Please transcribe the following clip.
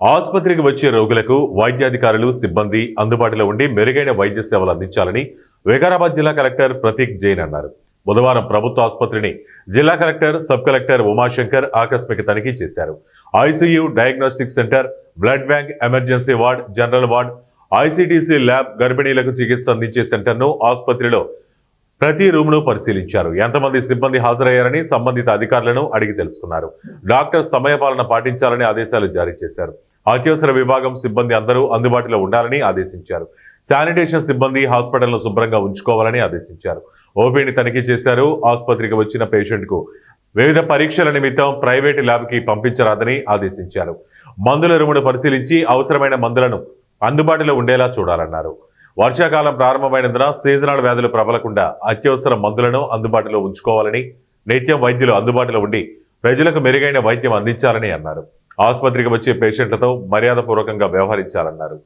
ఆసుపత్రికి వచ్చే రోగులకు వైద్యాధికారులు సిబ్బంది అందుబాటులో ఉండి మెరుగైన వైద్య సేవలు అందించాలని వికారాబాద్ జిల్లా కలెక్టర్ ప్రతీక్ జైన్ అన్నారు. బుధవారం ప్రభుత్వ ఆసుపత్రిని జిల్లా కలెక్టర్, సబ్ కలెక్టర్ ఉమాశంకర్ ఆకస్మిక తనిఖీ చేశారు. ICU, diagnostic centre, blood bank, emergency ward, general ward, ICTC lab, గర్భిణీలకు చికిత్స అందించే సెంటర్ను, ఆసుపత్రిలో ప్రతి రూమ్ను పరిశీలించారు. ఎంతమంది సిబ్బంది హాజరయ్యారని సంబంధిత అధికారులను అడిగి తెలుసుకున్నారు. డాక్టర్ సమయపాలన పాటించాలని ఆదేశాలు జారీ చేశారు. అత్యవసర విభాగం సిబ్బంది అందరూ అందుబాటులో ఉండాలని ఆదేశించారు. శానిటేషన్ సిబ్బంది హాస్పిటల్ను శుభ్రంగా ఉంచుకోవాలని ఆదేశించారు. ఓపీని తనిఖీ చేశారు. ఆసుపత్రికి వచ్చిన పేషెంట్కు వివిధ పరీక్షల నిమిత్తం ప్రైవేటు ల్యాబ్కి పంపించరాదని ఆదేశించారు. మందుల రూమును పరిశీలించి అవసరమైన మందులను అందుబాటులో ఉండేలా చూడాలన్నారు. వర్షాకాలం ప్రారంభమైనందున సీజనల్ వ్యాధులు ప్రబలకుండా అత్యవసర మందులను అందుబాటులో ఉంచుకోవాలని, నిత్యం వైద్యులు అందుబాటులో ఉండి ప్రజలకు మెరుగైన వైద్యం అందించాలని అన్నారు. ఆసుపత్రికి వచ్చే పేషెంట్లతో మర్యాదపూర్వకంగా వ్యవహరించాలన్నారు.